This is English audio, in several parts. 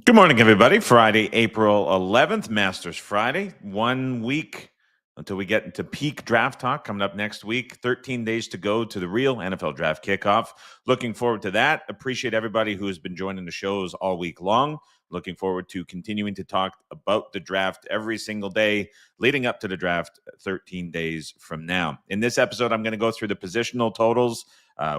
Good morning, everybody. Friday, April 11th, Masters Friday. 1 week until we get into peak draft talk coming up next week. 13 days to go to the real NFL draft kickoff. Looking forward to that. Appreciate everybody who has been joining the shows all week long. Looking forward to continuing to talk about the draft every single day leading up to the draft 13 days from now. In this episode, I'm going to go through the positional totals,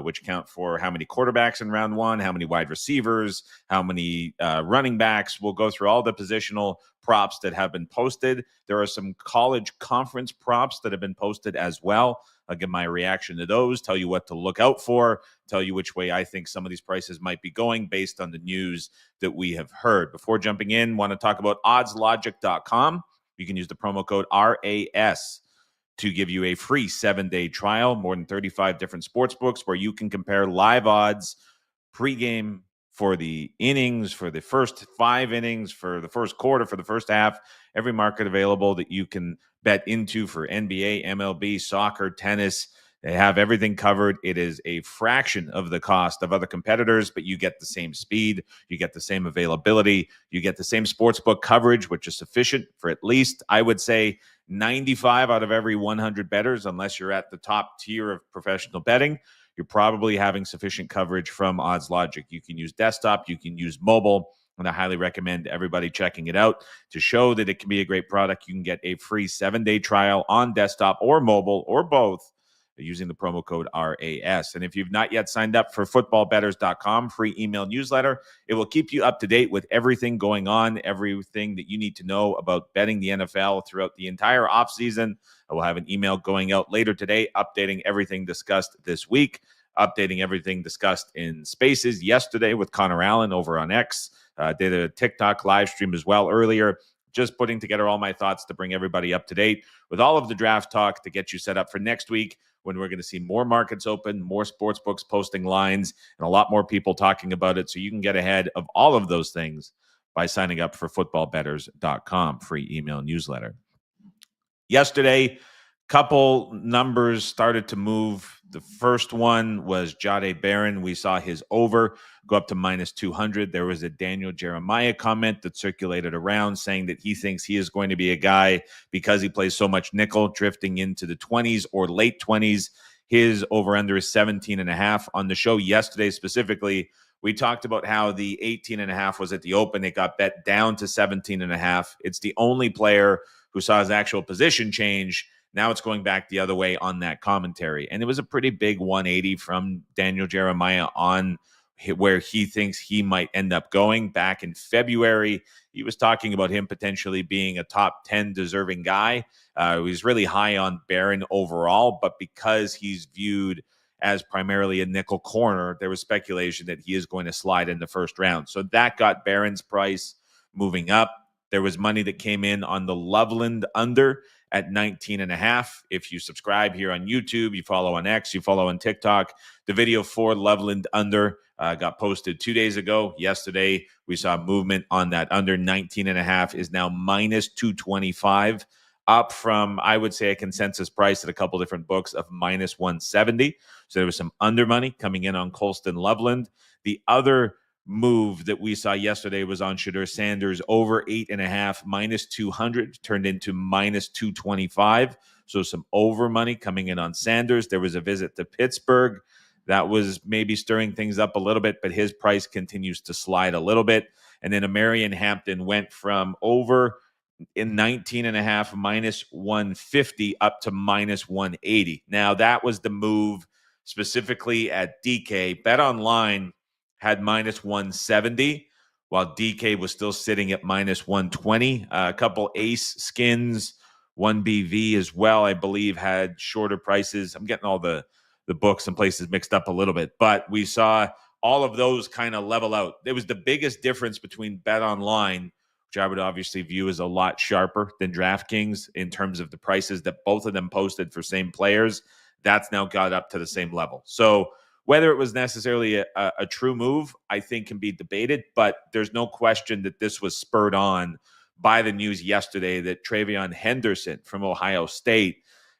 which account for how many quarterbacks in round one, how many wide receivers, how many running backs. We'll go through all the positional props that have been posted. There are some college conference props that have been posted as well. I'll give my reaction to those, tell you what to look out for, tell you which way I think some of these prices might be going based on the news that we have heard. Before jumping in, want to talk about oddslogic.com. You can use the promo code RAS to give you a free 7-day trial, more than 35 different sports books where you can compare live odds pregame for the innings, for the first 5 innings, for the first quarter, for the first half, every market available that you can bet into for NBA, MLB, soccer, tennis. They have everything covered. It is a fraction of the cost of other competitors, but you get the same speed, you get the same availability, you get the same sportsbook coverage, which is sufficient for at least, I would say, 95 out of every 100 bettors, unless you're at the top tier of professional betting. You're probably having sufficient coverage from Odds Logic. You can use desktop, you can use mobile, and I highly recommend everybody checking it out. To show that it can be a great product, you can get a free 7-day trial on desktop or mobile or both using the promo code RAS. And if you've not yet signed up for footballbetters.com free email newsletter, it will keep you up to date with everything going on, everything that you need to know about betting the NFL throughout the entire offseason. I will have an email going out later today updating everything discussed this week, updating everything discussed in Spaces yesterday with Connor Allen over on X. Did a TikTok live stream as well earlier. Just putting together all my thoughts to bring everybody up to date with all of the draft talk to get you set up for next week when we're going to see more markets open, more sports books posting lines, and a lot more people talking about it. So you can get ahead of all of those things by signing up for footballbetters.com free email newsletter. Yesterday, couple numbers started to move. The first one was Jahdae Barron. We saw his over go up to minus 200. There was a Daniel Jeremiah comment that circulated around saying that he thinks he is going to be a guy, because he plays so much nickel, drifting into the 20s or late 20s. His over-under is 17.5. On the show yesterday specifically, we talked about how the 18.5 was at the open. It got bet down to 17.5. It's the only player who saw his actual position change. Now it's going back the other way on that commentary. And it was a pretty big 180 from Daniel Jeremiah on where he thinks he might end up going. Back in February, he was talking about him potentially being a top 10 deserving guy. He was really high on Barron overall, but because he's viewed as primarily a nickel corner, there was speculation that he is going to slide in the first round. So that got Barron's price moving up. There was money that came in on the Loveland under at 19.5. If you subscribe here on YouTube, you follow on X, you follow on TikTok, the video for Loveland under got posted 2 days ago. Yesterday, we saw movement on that under. 19.5 is now minus 225, up from, I would say, a consensus price at a couple different books of minus 170. So there was some under money coming in on Colston Loveland. The other move that we saw yesterday was on Shedeur Sanders over 8.5, minus 200, turned into minus 225. So some over money coming in on Sanders. There was a visit to Pittsburgh that was maybe stirring things up a little bit, but his price continues to slide a little bit. And then a Marion Hampton went from over in 19.5 minus 150 up to minus 180. Now that was the move specifically at DK. Bet Online had minus 170, while DK was still sitting at minus 120. A couple Ace skins, one BV as well, I believe, had shorter prices. I'm getting all the books and places mixed up a little bit, but we saw all of those kind of level out. It was the biggest difference between Bet Online, which I would obviously view as a lot sharper than DraftKings in terms of the prices that both of them posted for same players. That's now got up to the same level. So whether it was necessarily a true move, I think can be debated, but there's no question that this was spurred on by the news yesterday that TreVeyon Henderson from Ohio State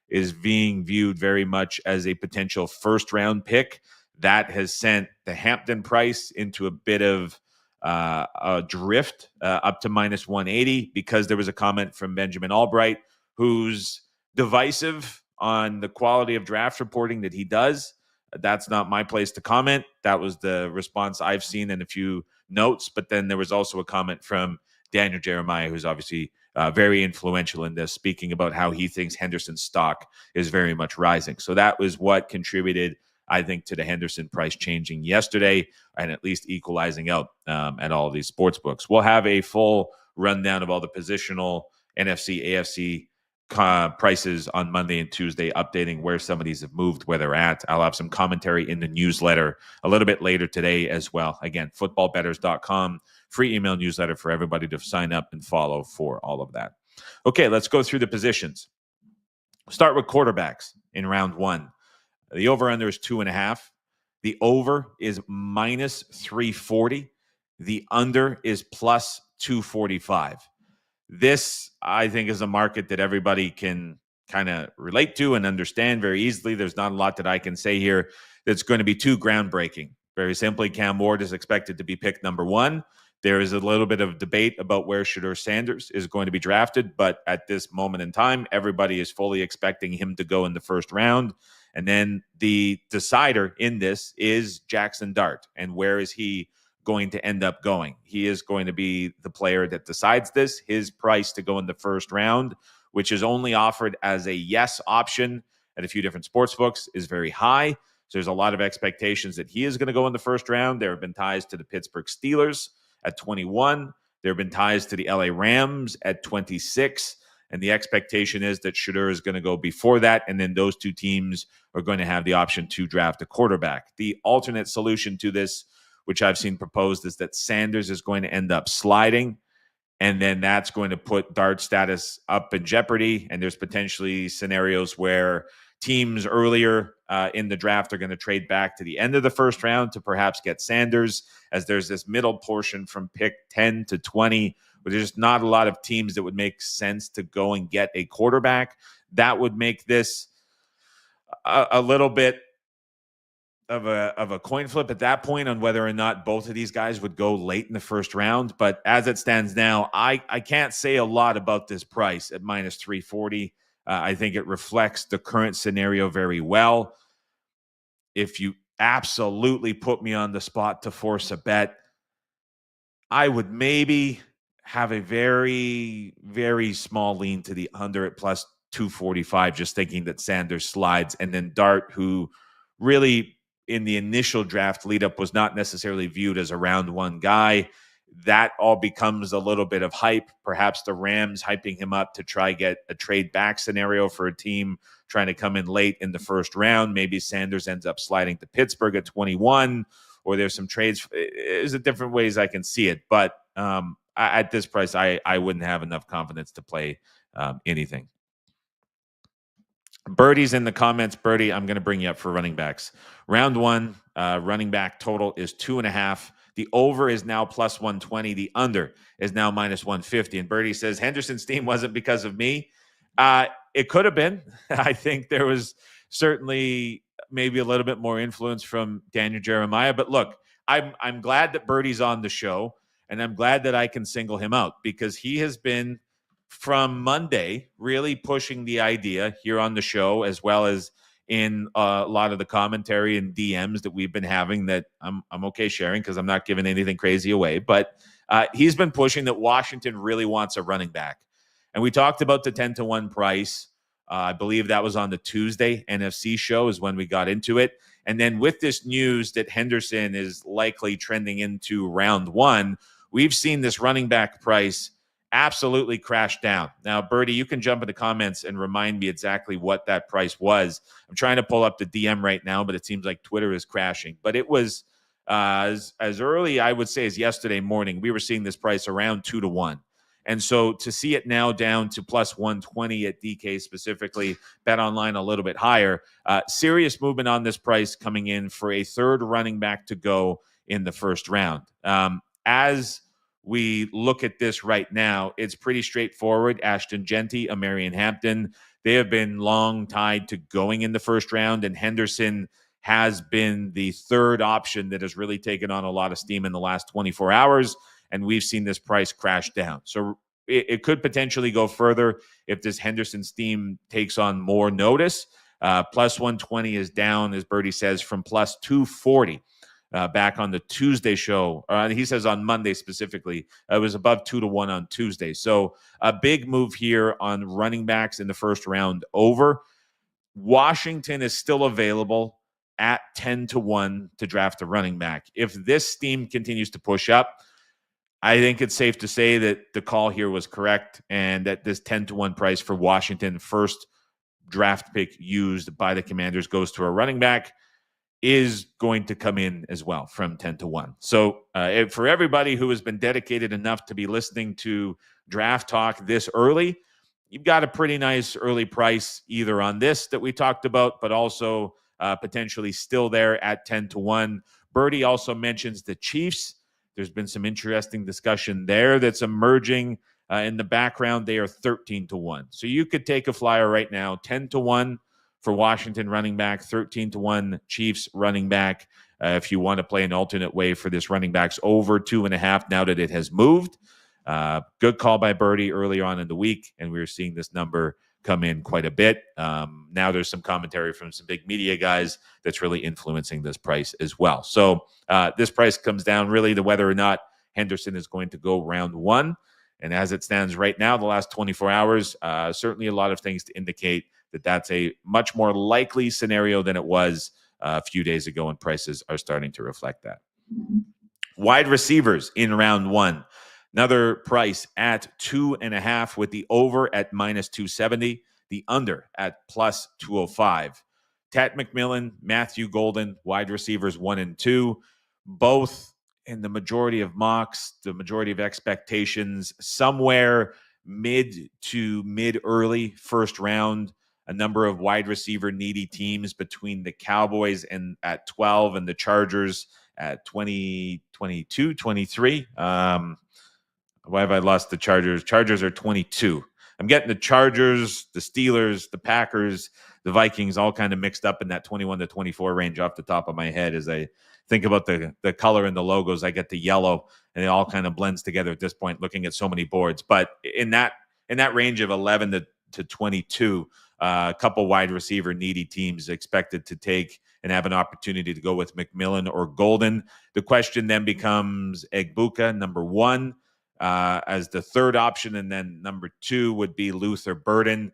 is being viewed very much as a potential first-round pick. That has sent the Hampton price into a bit of a drift up to minus 180 because there was a comment from Benjamin Albright, who's divisive on the quality of draft reporting that he does. That's not my place to comment. That was the response I've seen in a few notes. But then there was also a comment from Daniel Jeremiah, who's obviously very influential in this, speaking about how he thinks Henderson's stock is very much rising. So that was what contributed, I think, to the Henderson price changing yesterday and at least equalizing out at all of these sports books. We'll have a full rundown of all the positional NFC, AFC prices on Monday and Tuesday, updating where some of these have moved, where they're at. I'll have some commentary in the newsletter a little bit later today as well. Again, footballbetters.com, free email newsletter for everybody to sign up and follow for all of that. Okay, let's go through the positions. Start with quarterbacks in round one. The over-under is 2.5. The over is minus 340. The under is plus 245. This, I think, is a market that everybody can kind of relate to and understand very easily. There's not a lot that I can say here that's going to be too groundbreaking. Very simply, Cam Ward is expected to be picked number one. There is a little bit of debate about where Shedeur Sanders is going to be drafted, but at this moment in time, everybody is fully expecting him to go in the first round. And then the decider in this is Jackson Dart. And where is he going to end up going? He is going to be the player that decides this. His price to go in the first round, which is only offered as a yes option at a few different sports books, is very high. So there's a lot of expectations that he is going to go in the first round. There have been ties to the Pittsburgh Steelers at 21. There have been ties to the LA Rams at 26. And the expectation is that Shedeur is going to go before that. And then those two teams are going to have the option to draft a quarterback. The alternate solution to this, which I've seen proposed, is that Sanders is going to end up sliding. And then that's going to put Dart's status up in jeopardy. And there's potentially scenarios where teams earlier in the draft are going to trade back to the end of the first round to perhaps get Sanders, as there's this middle portion from pick 10 to 20, where there's just not a lot of teams that would make sense to go and get a quarterback. That would make this a little bit of a coin flip at that point on whether or not both of these guys would go late in the first round. But as it stands now, I can't say a lot about this price at minus 340. I think it reflects the current scenario very well. If you absolutely put me on the spot to force a bet, I would maybe have a very, very small lean to the under at plus 245, just thinking that Sanders slides. And then Dart, who really in the initial draft lead up was not necessarily viewed as a round one guy, that all becomes a little bit of hype. Perhaps the Rams hyping him up to try get a trade back scenario for a team trying to come in late in the first round. Maybe Sanders ends up sliding to Pittsburgh at 21, or there's some trades. There's different ways I can see it. But at this price, I wouldn't have enough confidence to play anything. Birdie's in the comments. Birdie, I'm going to bring you up for running backs. Round one, running back total is 2.5. The over is now plus 120. The under is now minus 150. And Birdie says, Henderson's team wasn't because of me. It could have been. I think there was certainly maybe a little bit more influence from Daniel Jeremiah. But look, I'm glad that Birdie's on the show, and I'm glad that I can single him out, because he has been, from Monday, really pushing the idea here on the show, as well as in a lot of the commentary and DMs that we've been having, that I'm okay sharing because I'm not giving anything crazy away. But he's been pushing that Washington really wants a running back. And we talked about the 10-1 price. I believe that was on the Tuesday NFC show is when we got into it. And then with this news that Henderson is likely trending into round one, we've seen this running back price absolutely crashed down. Now, Birdie, you can jump in the comments and remind me exactly what that price was. I'm trying to pull up the DM right now, but it seems like Twitter is crashing. But it was as early, I would say, as yesterday morning. We were seeing this price around 2-1. And so to see it now down to plus 120 at DK specifically, Bet Online a little bit higher, serious movement on this price coming in for a third running back to go in the first round. As we look at this right now, it's pretty straightforward. Ashton Genty, Amarian Hampton, they have been long tied to going in the first round, and Henderson has been the third option that has really taken on a lot of steam in the last 24 hours, and we've seen this price crash down. So it could potentially go further if this Henderson steam takes on more notice. Plus 120 is down, as Birdie says, from plus 240 back on the Tuesday show. He says on Monday specifically, it was above 2-1 on Tuesday. So a big move here on running backs in the first round over. Washington is still available at 10-1 to draft a running back. If this steam continues to push up, I think it's safe to say that the call here was correct and that this 10-1 price for Washington, first draft pick used by the Commanders, goes to a running back, is going to come in as well from 10-1. So for everybody who has been dedicated enough to be listening to Draft Talk this early, you've got a pretty nice early price either on this that we talked about, but also potentially still there at 10-1. Birdie also mentions the Chiefs. There's been some interesting discussion there that's emerging in the background. They are 13-1. So you could take a flyer right now, 10-1 for Washington running back, 13-1 Chiefs running back. If you want to play an alternate way for this running backs over 2.5 now that it has moved. Good call by Birdie earlier on in the week, and we were seeing this number come in quite a bit. Now there's some commentary from some big media guys that's really influencing this price as well. So this price comes down really to whether or not Henderson is going to go round one. And as it stands right now, the last 24 hours, certainly a lot of things to indicate that that's a much more likely scenario than it was a few days ago, and prices are starting to reflect that. Wide receivers in round one. Another price at 2.5 with the over at minus 270, the under at plus 205. Tat McMillan, Matthew Golden, wide receivers 1 and 2, both in the majority of mocks, the majority of expectations, somewhere mid to mid-early first round. A number of wide receiver needy teams between the Cowboys and at 12 and the Chargers at 20, 22, 23. Why have I lost the Chargers? Chargers are 22. I'm getting the Chargers, the Steelers, the Packers, the Vikings all kind of mixed up in that 21 to 24 range off the top of my head. As I think about the color and the logos, I get the yellow, and it all kind of blends together at this point, looking at so many boards. But in that range of 11 to 22, a couple wide receiver needy teams expected to take and have an opportunity to go with McMillan or Golden. The question then becomes Egbuka, number 1. As the third option, and then number 2 would be Luther Burden.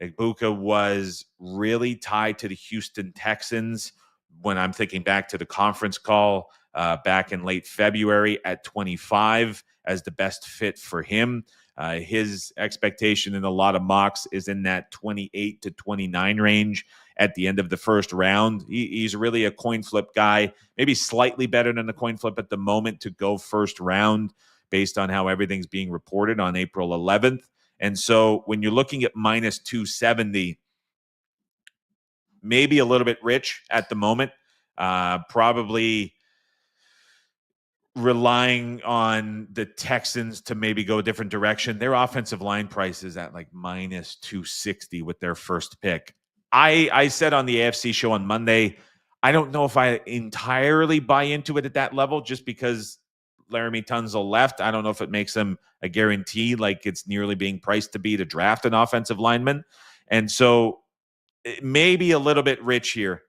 Egbuka was really tied to the Houston Texans when I'm thinking back to the conference call back in late February at 25 as the best fit for him. His expectation in a lot of mocks is in that 28 to 29 range at the end of the first round. He's really a coin flip guy, maybe slightly better than the coin flip at the moment to go first round, based on how everything's being reported on April 11th. And so when you're looking at minus 270, maybe a little bit rich at the moment, probably relying on the Texans to maybe go a different direction. Their offensive line price is at like minus 260 with their first pick. I said on the AFC show on Monday, I don't know if I entirely buy into it at that level just because Laramie Tunzel left. I don't know if it makes them a guarantee, like it's nearly being priced to be to draft an offensive lineman. And so it may be a little bit rich here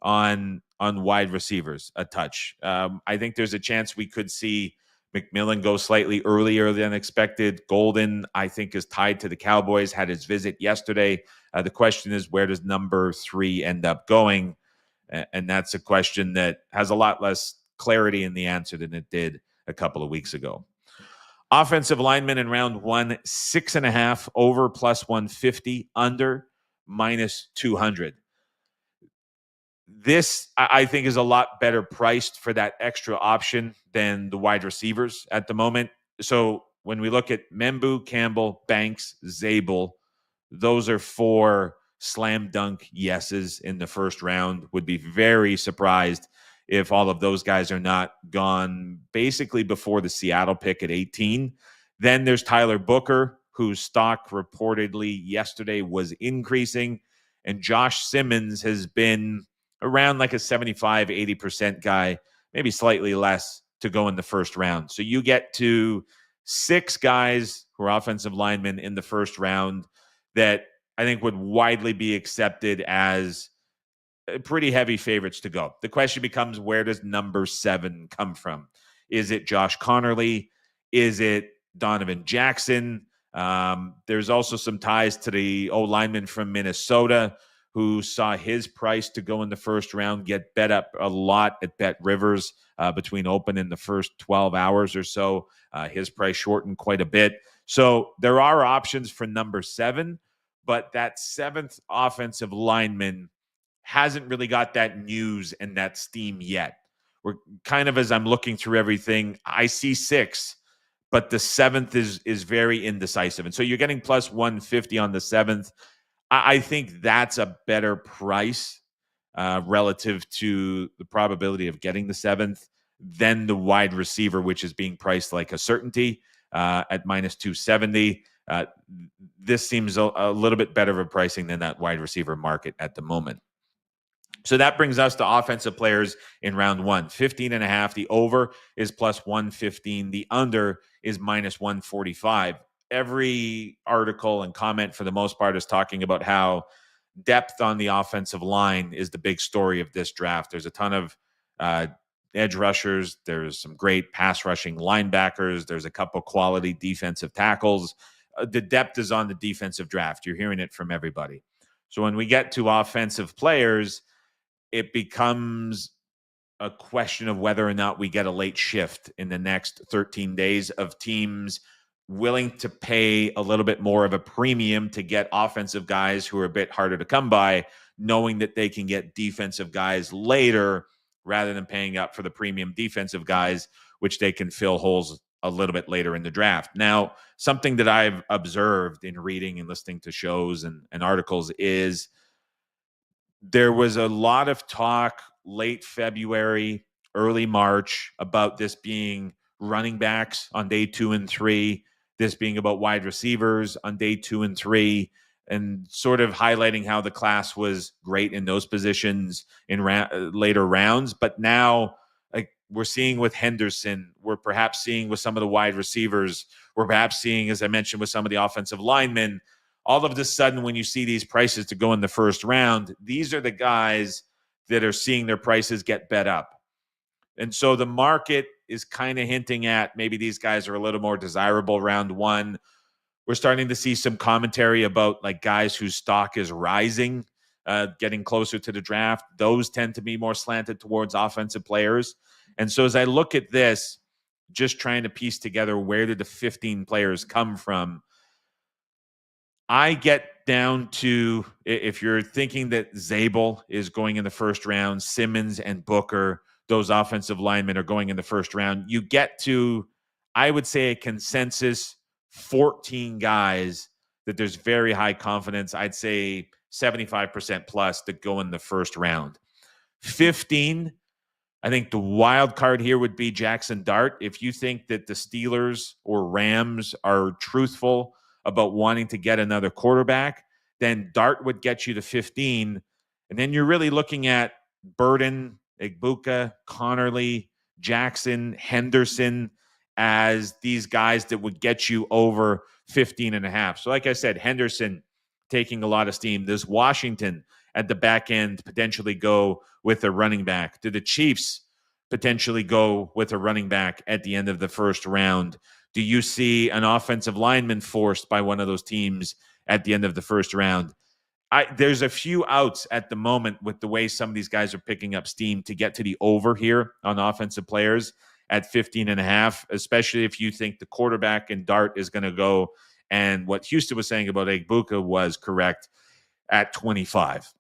on wide receivers a touch. I think there's a chance we could see McMillan go slightly earlier than expected. Golden, I think, is tied to the Cowboys, had his visit yesterday. The question is, where does number 3 end up going? And that's a question that has a lot less clarity in the answer than it did a couple of weeks ago. Offensive lineman in round 1, 6.5 over plus 150, under minus 200. This, I think, is a lot better priced for that extra option than the wide receivers at the moment. So when we look at Membu, Campbell, Banks, Zabel, those are 4 slam dunk yeses in the first round. Would be very surprised if all of those guys are not gone basically before the Seattle pick at 18. Then there's Tyler Booker, whose stock reportedly yesterday was increasing. And Josh Simmons has been around like a 75, 80% guy, maybe slightly less to go in the first round. So you get to 6 guys who are offensive linemen in the first round that I think would widely be accepted as pretty heavy favorites to go. The question becomes, where does number 7 come from? Is it Josh Connerly? Is it Donovan Jackson? There's also some ties to the O-lineman from Minnesota who saw his price to go in the first round get bet up a lot at Bet Rivers between open in the first 12 hours or so. His price shortened quite a bit. So there are options for number 7, but that 7th offensive lineman hasn't really got that news and that steam yet. We're kind of, as I'm looking through everything, I see 6, but the 7th is very indecisive. And so you're getting plus 150 on the 7th. I think that's a better price relative to the probability of getting the 7th than the wide receiver, which is being priced like a certainty at minus 270. This seems a little bit better of a pricing than that wide receiver market at the moment. So that brings us to offensive players in round 1. 15.5. The over is plus 115. The under is minus 145. Every article and comment, for the most part, is talking about how depth on the offensive line is the big story of this draft. There's a ton of edge rushers. There's some great pass rushing linebackers. There's a couple quality defensive tackles. The depth is on the defensive draft. You're hearing it from everybody. So when we get to offensive players, it becomes a question of whether or not we get a late shift in the next 13 days of teams willing to pay a little bit more of a premium to get offensive guys who are a bit harder to come by, knowing that they can get defensive guys later rather than paying up for the premium defensive guys, which they can fill holes a little bit later in the draft. Now, something that I've observed in reading and listening to shows and articles is there was a lot of talk late February, early March about this being running backs on day 2 and 3, this being about wide receivers on day 2 and 3, and sort of highlighting how the class was great in those positions in later rounds. But now, like we're seeing with Henderson, we're perhaps seeing with some of the wide receivers, we're perhaps seeing, as I mentioned, with some of the offensive linemen, all of a sudden, when you see these prices to go in the first round, these are the guys that are seeing their prices get bet up. And so the market is kind of hinting at maybe these guys are a little more desirable round 1. We're starting to see some commentary about like guys whose stock is rising, getting closer to the draft. Those tend to be more slanted towards offensive players. And so as I look at this, just trying to piece together where did the 15 players come from, I get down to, if you're thinking that Zabel is going in the first round, Simmons and Booker, those offensive linemen are going in the first round, you get to, I would say, a consensus 14 guys that there's very high confidence. I'd say 75% plus that go in the first round. 15, I think the wild card here would be Jackson Dart. If you think that the Steelers or Rams are truthful about wanting to get another quarterback, then Dart would get you to 15. And then you're really looking at Burden, Igbuka, Connerly, Jackson, Henderson as these guys that would get you over 15.5. So like I said, Henderson taking a lot of steam. Does Washington at the back end potentially go with a running back? Do the Chiefs potentially go with a running back at the end of the first round? Do you see an offensive lineman forced by one of those teams at the end of the first round? There's a few outs at the moment with the way some of these guys are picking up steam to get to the over here on offensive players at 15.5, especially if you think the quarterback and Dart is going to go. And what Houston was saying about Igbuka was correct at 25.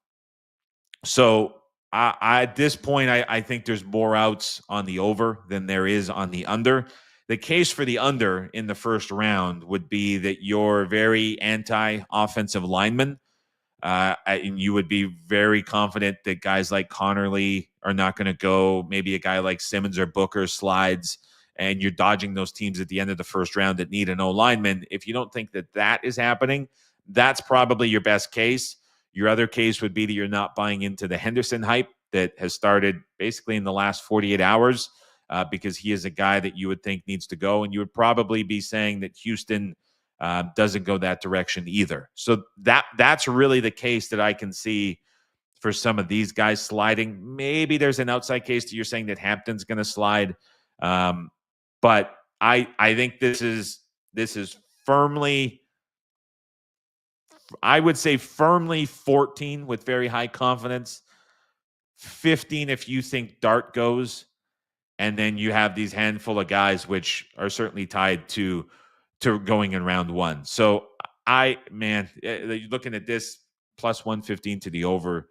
So at this point, I think there's more outs on the over than there is on the under. The case for the under in the first round would be that you're very anti-offensive lineman, and you would be very confident that guys like Connerly are not going to go. Maybe a guy like Simmons or Booker slides, and you're dodging those teams at the end of the first round that need an O-lineman. If you don't think that that is happening, that's probably your best case. Your other case would be that you're not buying into the Henderson hype, that has started basically in the last 48 hours because he is a guy that you would think needs to go. And you would probably be saying that Houston doesn't go that direction either. So that's really the case that I can see for some of these guys sliding. Maybe there's an outside case that you're saying that Hampton's going to slide. But I think this is firmly, I would say firmly 14 with very high confidence, 15 if you think Dart goes, and then you have these handful of guys which are certainly tied to going in round one. So looking at this plus 115 to the over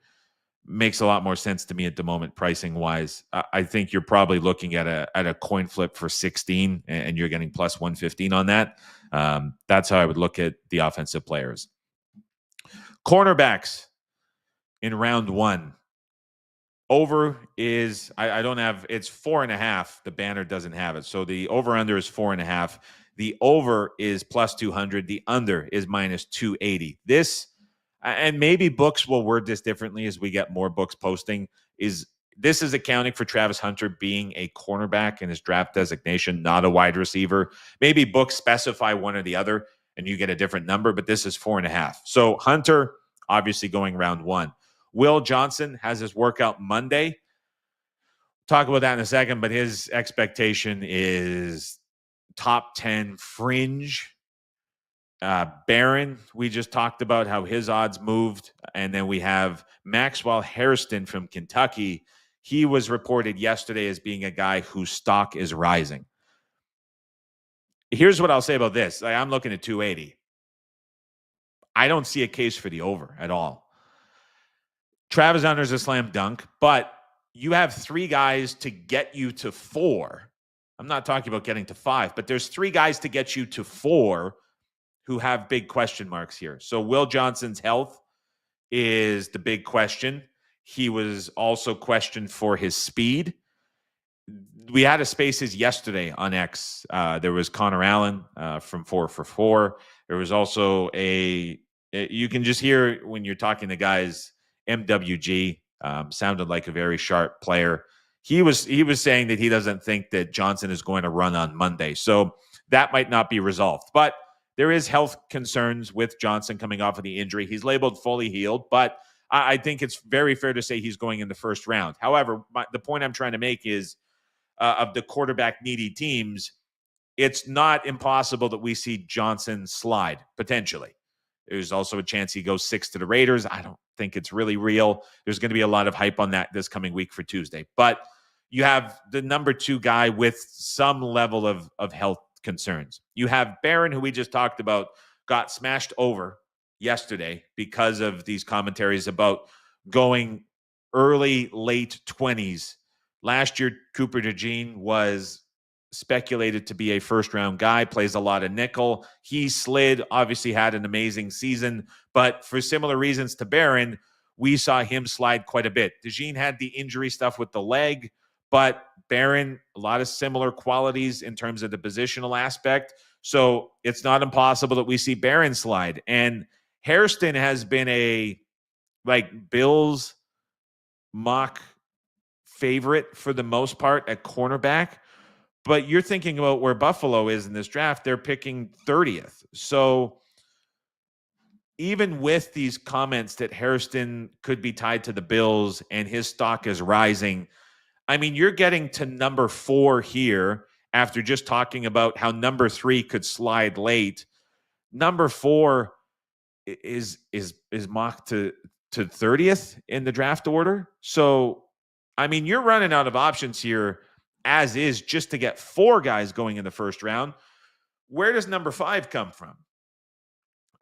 makes a lot more sense to me at the moment, pricing wise. I think you're probably looking at a coin flip for 16, and you're getting plus 115 on that. That's how I would look at the offensive players. Cornerbacks in round one. Over is, I don't have, it's 4.5. The banner doesn't have it. So the over under is 4.5. The over is plus 200. The under is minus 280. This, and maybe books will word this differently as we get more books posting, this is accounting for Travis Hunter being a cornerback in his draft designation, not a wide receiver. Maybe books specify one or the other and you get a different number, but this is 4.5. So Hunter, obviously going round one. Will Johnson has his workout Monday. Talk about that in a second, but his expectation is top 10 fringe. Barron, we just talked about how his odds moved. And then we have Maxwell Hairston from Kentucky. He was reported yesterday as being a guy whose stock is rising. Here's what I'll say about this. I'm looking at 280. I don't see a case for the over at all. Travis Hunter's a slam dunk, but you have three guys to get you to 4. I'm not talking about getting to 5, but there's 3 guys to get you to 4 who have big question marks here. So Will Johnson's health is the big question. He was also questioned for his speed. We had a Spaces yesterday on X. There was Connor Allen from 4 for 4. There was also you can just hear when you're talking to guys, MWG sounded like a very sharp player. He was saying that he doesn't think that Johnson is going to run on Monday. So that might not be resolved. But there is health concerns with Johnson coming off of the injury. He's labeled fully healed, but I think it's very fair to say he's going in the first round. However, the point I'm trying to make is of the quarterback needy teams, it's not impossible that we see Johnson slide potentially. There's also a chance he goes 6 to the Raiders. I don't think it's really real. There's going to be a lot of hype on that this coming week for Tuesday. But you have the number 2 guy with some level of health concerns. You have Barron, who we just talked about, got smashed over yesterday because of these commentaries about going early, late 20s. Last year, Cooper DeJean was speculated to be a first-round guy, plays a lot of nickel. He slid, obviously had an amazing season, but for similar reasons to Barron, we saw him slide quite a bit. DeJean had the injury stuff with the leg, but Barron, a lot of similar qualities in terms of the positional aspect. So it's not impossible that we see Barron slide. And Hairston has been a Bills mock favorite for the most part at cornerback. But you're thinking about where Buffalo is in this draft. They're picking 30th. So even with these comments that Hairston could be tied to the Bills and his stock is rising, I mean, you're getting to number 4 here after just talking about how number 3 could slide late. Number 4 is mocked to 30th in the draft order. So, I mean, you're running out of options here as is just to get 4 guys going in the first round. Where does number 5 come from?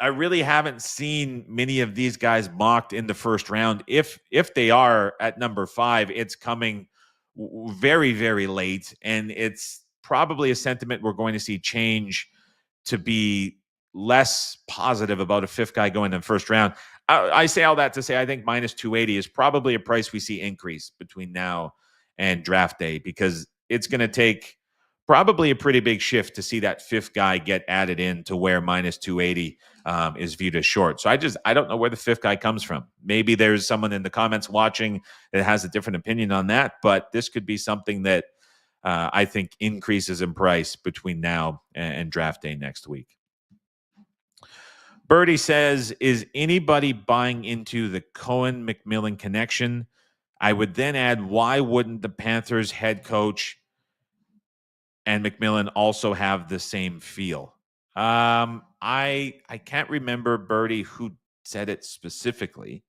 I really haven't seen many of these guys mocked in the first round. If they are at number 5, it's coming very, very late. And it's probably a sentiment we're going to see change to be less positive about a 5th guy going in the first round. I say all that to say I think minus 280 is probably a price we see increase between now and draft day, because it's going to take probably a pretty big shift to see that fifth guy get added in to where minus 280 is viewed as short. So I don't know where the fifth guy comes from. Maybe there's someone in the comments watching that has a different opinion on that, but this could be something that I think increases in price between now and draft day next week. Birdie says, is anybody buying into the Cohen-McMillan connection? I would then add, why wouldn't the Panthers head coach and McMillan also have the same feel? I can't remember, Birdie, who said it specifically,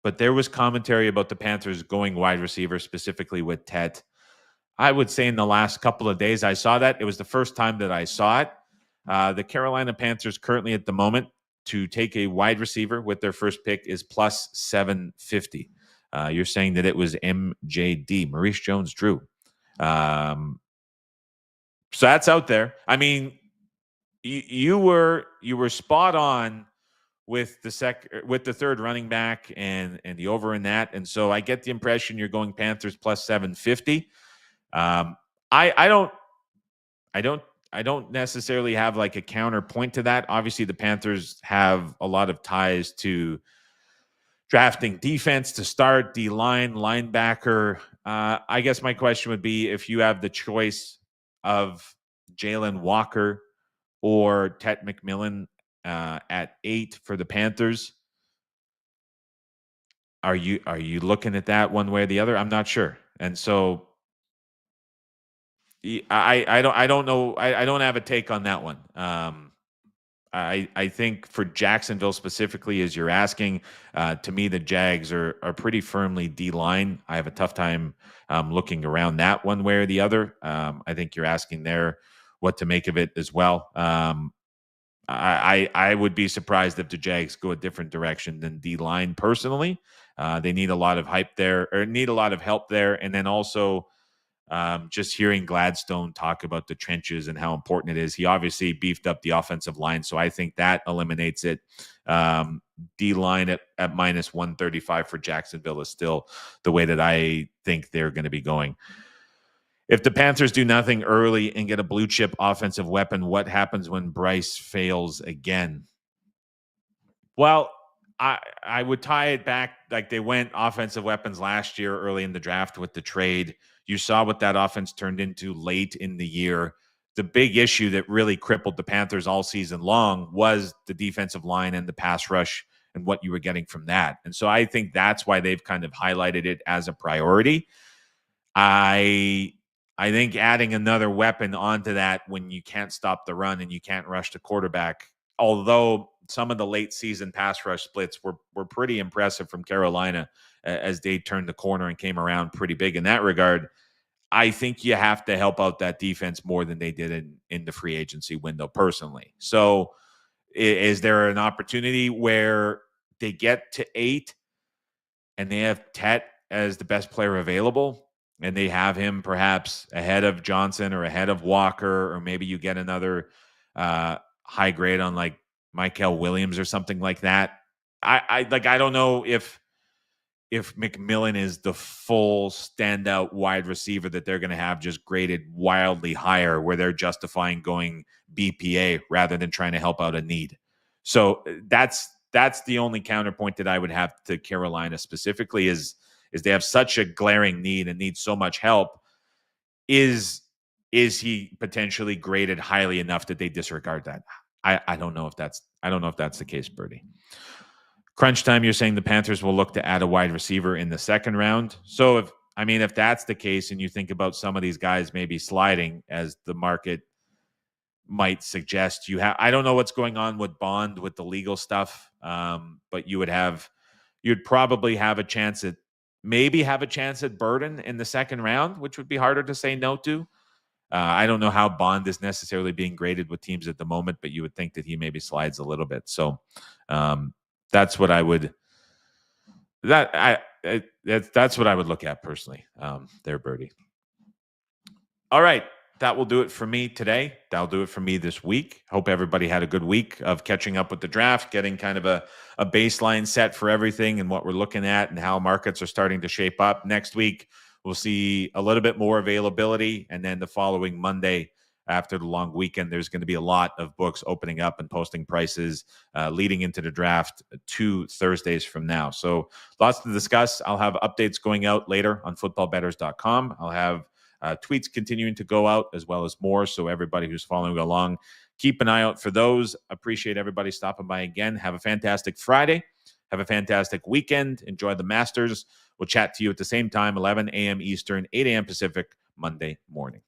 but there was commentary about the Panthers going wide receiver, specifically with Tet. I would say in the last couple of days I saw that. It was the first time that I saw it. The Carolina Panthers currently at the moment to take a wide receiver with their first pick is plus 750. You're saying that it was MJD, Maurice Jones-Drew. So that's out there. I mean, you were spot on with the third running back and the over in that, and so I get the impression you're going Panthers plus 750. I don't necessarily have like a counterpoint to that. Obviously, the Panthers have a lot of ties to drafting defense to start, D-line, linebacker. I guess my question would be, if you have the choice of Jalen Walker or Tet McMillan at 8 for the Panthers, are you looking at that one way or the other? I'm not sure. And so I don't know. I don't have a take on that one. I think for Jacksonville specifically, as you're asking, to me, the Jags are pretty firmly D-line. I have a tough time looking around that one way or the other. I think you're asking there what to make of it as well. I would be surprised if the Jags go a different direction than D-line personally. They need a lot of hype there, or need a lot of help there. And then also just hearing Gladstone talk about the trenches and how important it is. He obviously beefed up the offensive line, so I think that eliminates it. D-line at minus 135 for Jacksonville is still the way that I think they're going to be going. If the Panthers do nothing early and get a blue chip offensive weapon, what happens when Bryce fails again? Well, I would tie it back, like they went offensive weapons last year early in the draft with the trade. You saw what that offense turned into late in the year. The big issue that really crippled the Panthers all season long was the defensive line and the pass rush and what you were getting from that. And so I think that's why they've kind of highlighted it as a priority. I think adding another weapon onto that when you can't stop the run and you can't rush the quarterback, although some of the late season pass rush splits were pretty impressive from Carolina as they turned the corner and came around pretty big in that regard. I think you have to help out that defense more than they did in the free agency window personally. So is there an opportunity where they get to 8 and they have Tet as the best player available and they have him perhaps ahead of Johnson or ahead of Walker, or maybe you get another high grade on like Michael Williams or something like that? I don't know if McMillan is the full standout wide receiver that they're going to have just graded wildly higher, where they're justifying going BPA rather than trying to help out a need. So that's the only counterpoint that I would have to Carolina specifically is they have such a glaring need and need so much help. Is he potentially graded highly enough that they disregard that? I don't know if that's the case, Birdie. Crunch time, you're saying the Panthers will look to add a wide receiver in the second round. So if that's the case, and you think about some of these guys maybe sliding as the market might suggest, I don't know what's going on with Bond with the legal stuff, but you'd probably have a chance at Burden in the second round, which would be harder to say no to. I don't know how Bond is necessarily being graded with teams at the moment, but you would think that he maybe slides a little bit. So that's what I would that's what I would look at personally. There, Birdie. All right. That will do it for me today. That'll do it for me this week. Hope everybody had a good week of catching up with the draft, getting kind of a baseline set for everything and what we're looking at and how markets are starting to shape up. Next week, we'll see a little bit more availability. And then the following Monday, after the long weekend, there's going to be a lot of books opening up and posting prices leading into the draft 2 Thursdays from now. So lots to discuss. I'll have updates going out later on footballbetters.com. I'll have tweets continuing to go out as well as more. So everybody who's following along, keep an eye out for those. Appreciate everybody stopping by again. Have a fantastic Friday. Have a fantastic weekend. Enjoy the Masters. We'll chat to you at the same time, 11 a.m. Eastern, 8 a.m. Pacific, Monday morning.